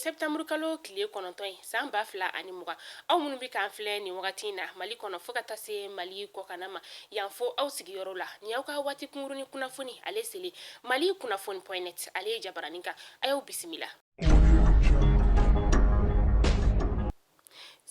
septembre kalo tile kɔnɔntɔn ye san 2020 aw minnu bɛ k'an filɛ nin wagati in na Mali kɔnɔ fo ka taa se Mali kɔkanna ma yan fo aw sigiyɔrɔ la ni aw ka waati kunkurunin kunnafoni ale sele Mali kunnafoni.net ale ye jabaranin kan a y'aw bisimila.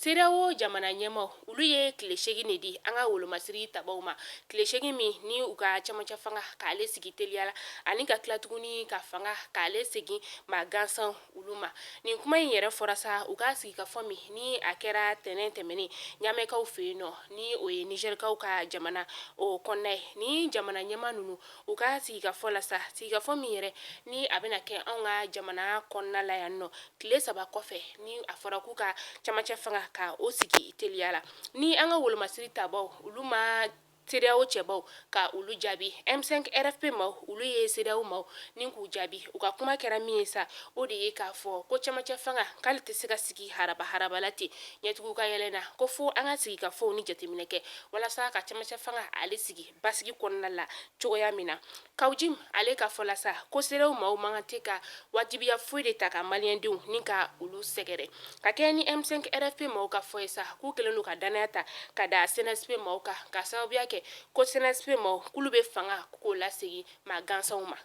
CEDEAO jamana ɲɛmaw olu ye tile 8 de di an ka wolomasiri tabaw ma tile 8 min ni u ka camancɛ fanga k'ale sigi teliyala ani ka tila tuguni ka fanga k'ale segin ma gansan olu ma nin kuma in yɛrɛ fɔra sa u ka sigi ka fɔ min ni a kɛra tɛnɛn tɛmɛnen ɲamɛkaw fɛ yen nɔ ni o ye Nigerikaw ka jamana o kɔnɔna ye ni jamana ɲɛma ninnu u ka sigi ka fɔ la sa sigi ka fɔ min yɛrɛ ni a bɛna kɛ anw ka jamana kɔnɔna la yan nɔ tile 3 kɔfɛ ni a fɔra k'u ka camancɛ fanga ka o sigi teliyala ni an ka wolomasiri tabaw olu ma CEDEAO cɛbaw ka olu jaabi M5 RFP maw olu ye CEDEAO maw ni k'u jaabi u ka kuma kɛra min ye sa o de ye k'a fɔ ko camancɛ fanga k'ale tɛ se ka sigi haraba la ten ɲɛtigiw ka yɛlɛna ko fo an ka sigi ka fɔw ni jateminɛ kɛ walasa ka camancɛ fanga ale sigi basigi kɔnɔna la cogoya min na Kawjim ale ka fɔ la sa ko CEDEAO maw man tɛ ka wajibiya foyi de ta ka maliyɛndenw ni ka olu sɛgɛrɛ ka kɛ ni M5 RFP maw ka fɔ ye sa k'u kɛlen don ka danaya ta ka da CNSP maw kan ka sababuya kɛ ko CNSP maw k'olu bɛ fanga k'o lasegi ma gansanw ma.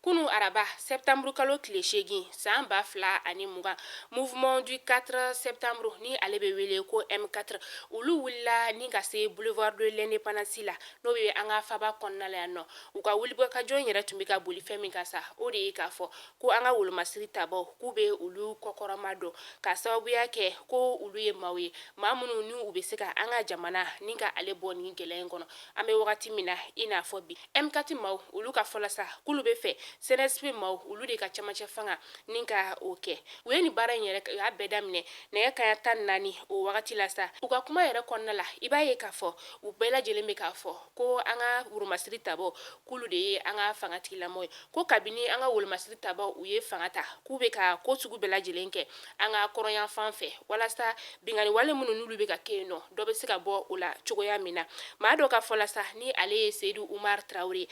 Kunu araba septembre kalo tile 8 san 2020 mouvement du 4 septembre ni ale bɛ wele ko M4 olu wulila ni ka se boulevard de l'indépendance la n'o bɛ an ka faba kɔnɔna la yan nɔ u ka wulikajɔ yɛrɛ tun bɛ ka boli fɛn min ka sa o de ye k'a fɔ ko an ka wolomasiri tabaw k'u bɛ olu kɔkɔrɔma dɔn ka sababuya kɛ ko olu ye maaw ye maa minnu ni u bɛ se ka an ka jamana ni ka ale bɔ nin gɛlɛya in kɔnɔ an bɛ wagati min na i n'a fɔ bi M4 maaw olu ka fɔ la sa k'olu bɛ fɛ CNSP maw olu de ka camancɛ fanga ni ka o kɛ u ye nin baara in yɛrɛ y'a bɛɛ daminɛ nɛgɛ kanɲɛ 14 o wagati la sa u ka kuma yɛrɛ kɔnɔna la i b'a ye k'a fɔ u bɛɛ lajɛlen bɛ k'a fɔ ko an ka wolomasiri tabaw k'olu de ye an ka fangatigilamɔgɔ ye ko kabini an ka wolomasiri tabaw u ye fanga ta k'u bɛ ka ko sugu bɛɛ lajɛlen kɛ an ka kɔrɔnyan fan fɛ walasa bingani wale minnu n'olu bɛ ka kɛ yen nɔ dɔ bɛ se ka bɔ o la cogoya min na maa dɔ ka fɔ la sa ni ale ye Seydou Oumar Traoré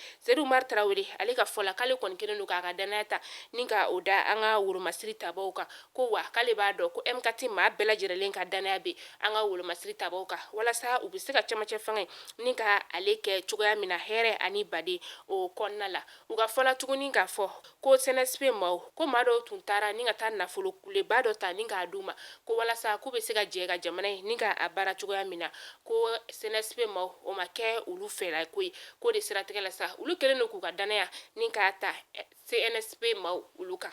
ale ka fɔ la k'ale kɔni kelen don k'a ka danaya ta ni ka o da an ka wolomasiri tabaw kan ko wa k'ale b'a dɔn ko M4 maa bɛɛ lajɛlen ka danaya bɛ an ka wolomasiri tabaw kan walasa u bɛ se ka camancɛ fanga in ni ka ale kɛ cogoya min na hɛrɛ ani baden o kɔnɔna la u ka fɔ la tuguni k'a fɔ ko CNSP maw ko maa dɔw tun taara ni ka taa nafololeba dɔ ta ni k'a d'u ma ko walasa k'u bɛ se ka jɛ ka jamana in ni ka a baara cogoya min na ko CNSP maw o ma kɛ olu fɛla ko ye ko de siratigɛ la sa olu kɛlen don k'u ka danaya ni k'a ta CNSP maw olu kan.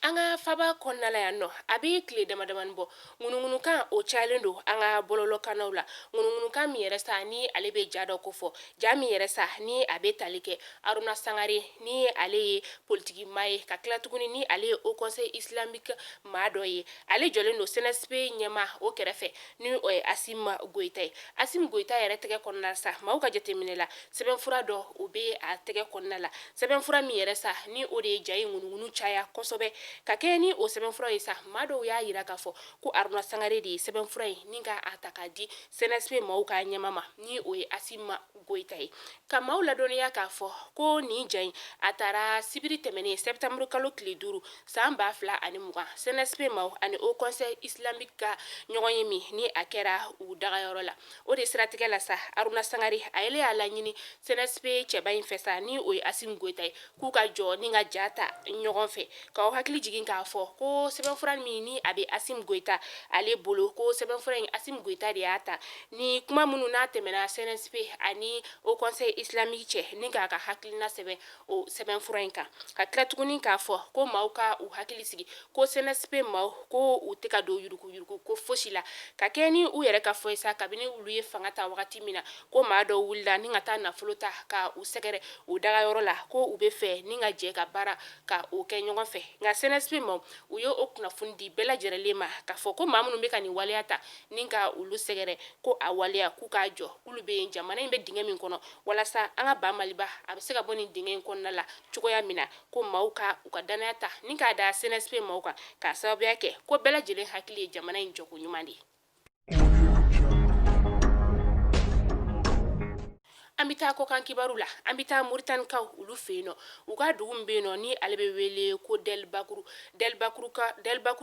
An ka faba kɔnɔna la yan nɔ a bɛ tile damadamani bɔ ŋunuŋunukan o cayalen don an ka bɔlɔlɔkannaw la ŋunuŋunukan min yɛrɛ sa ni ale bɛ ja dɔ ko fɔ ja min yɛrɛ sa ni a bɛ tali kɛ Aruna Sangare ni ale ye politiki maa ye ka tila tuguni ni ale ye Haut Conseil islamique maa dɔ ye ale jɔlen don CNSP ɲɛma o kɛrɛfɛ ni o ye Assimi Goïta ye Assimi Goïta yɛrɛ tɛgɛ kɔnɔna la sa maaw ka jateminɛ la sɛbɛnfura dɔ o bɛ a tɛgɛ kɔnɔna la sɛbɛnfura min yɛrɛ sa ni o de ye ja in ŋunuŋunu caya kosɛbɛ ka kɛ ni o sɛbɛnfura ye sa maa dɔw y'a yira k'a fɔ ko Aruna Sangare de ye sɛbɛnfura ye ni ka a ta k'a di CNSP maaw ka ɲɛma ma ni o ye Assimi Goïta ye ka maaw ladɔnniya k'a fɔ ko nin ja in a taara sibiri tɛmɛnen septembre kalo tile 5 san 2020 CNSP maaw ani Haut Conseil islamique ka ɲɔgɔn ye min ni a kɛra u dagayɔrɔ la o de siratigɛ la sa Aruna Sangare a yɛlɛ y'a laɲini CNSP cɛba in fɛ sa ni o ye Assimi Goïta ye k'u ka jɔ ni ka ja ta ɲɔgɔn fɛ k'aw hakili jigin k'a fɔ ko sɛbɛnfura min ni a bɛ Assimi Goïta ale bolo ko sɛbɛnfura in Assimi Goïta de y'a ta ni kuma minnu n'a tɛmɛna CNSP ani Haut Conseil islamique cɛ ni k'a ka hakilina sɛbɛn o sɛbɛnfura in kan ka tila tuguni k'a fɔ ko maaw ka u hakili sigi ko CNSP maaw ko u tɛ ka don yuruguyurugu ko fosi la ka kɛ ni u yɛrɛ ka fɔ ye sa kabini olu ye fanga ta wagati min na ko maa dɔw wulila ni ka taa nafolo ta ka u sɛgɛrɛ u dagayɔrɔ la ko u bɛ fɛ ni ka jɛ ka baara ka o kɛ ɲɔgɔn fɛ nka CNSP maaw u ye o kunnafoni di bɛɛ lajɛlen ma k'a fɔ ko maa minnu bɛ ka nin waleya ta ni ka olu sɛgɛrɛ ko a waleya k'u k'a jɔ k'olu bɛ yen jamana in bɛ dingɛ min kɔnɔ walasa an ka ba Maliba a bɛ se ka bɔ nin dingɛ in kɔnɔna la cogoya min na ko maaw ka u ka danaya ta ni k'a da CNSP maaw kan k'a sababuya kɛ ko bɛɛ lajɛlen hakili ye jamana in jɔko ɲuman de ye. an bɛ taa kɔkan kibaru la an bɛ taa Moritanikaw olu fɛ yen nɔ u ka dugu min bɛ yen nɔ ni ale bɛ wele ko Delbakuru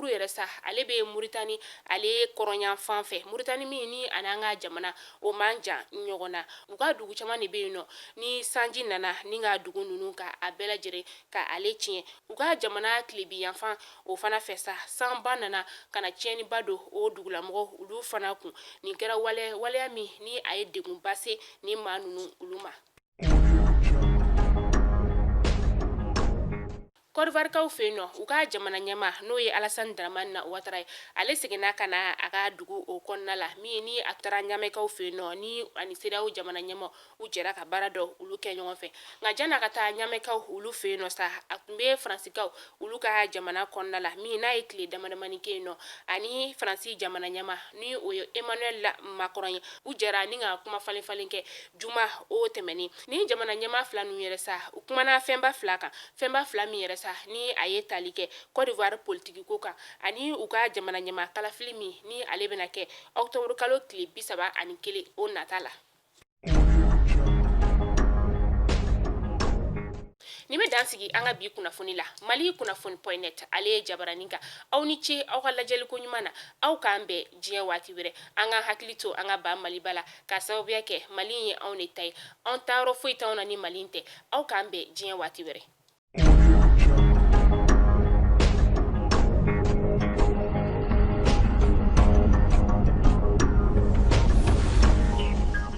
yɛrɛ sa ale bɛ Moritani ale kɔrɔnyan fan fɛ Moritani min ni an'an ka jamana o man jan ɲɔgɔn na u ka dugu caman de bɛ yen nɔ ni sanji nana ni ka dugu ninnu ka a bɛɛ lajɛlen ka ale tiɲɛ u ka jamana tilebi yanfan o fana fɛ sa sanba nana ka na tiɲɛniba don o dugulamɔgɔw olu fana kun nin kɛra waleya min ni a ye degunba se ni maa ninnu olu ma. Kɔdivarikaw fɛ yen nɔ u ka jamana ɲɛma n'o ye Alasani Daramani Ouattara ye ale seginna ka na a ka dugu o kɔnɔna la min ni a taara ɲamɛkaw fɛ yen nɔ ni ani CEDEAO jamana ɲɛma u jɛra ka baara dɔ olu kɛ ɲɔgɔn fɛ nka jan'a ka taa ɲamɛkaw olu fɛ yen nɔ sa a tun bɛ Faransikaw olu ka jamana kɔnɔna la min n'a ye tile damadamani kɛ yen nɔ ani Faransi jamana ɲɛma ni o ye Emmanuel Macron ye u jɛra ni ka kuma falen kɛ juma o tɛmɛnen ni jamana ɲɛma fila ninnu yɛrɛ sa u kumana fɛnba fila kan fɛnba fila min yɛrɛ sa ni a ye tali kɛ Côte d'Ivoire politique ko kan ani u ka jamana ɲɛma kalafili min ni ale bɛna kɛ octobre kalo tile 31 o nata la. Ni bɛ dan sigi an ka bi kunnafoni la Mali kunnafoni.net ale ye jabaranin kan aw ni ce aw ka lajɛliko ɲuman na aw k'an bɛn diɲɛ waati wɛrɛ an ka hakili to an ka ba Maliba la ka sababuya kɛ Mali ye anw de ta ye anw taayɔrɔ foyi t'anw na ni Mali tɛ aw k'an bɛn diɲɛ waati wɛrɛ.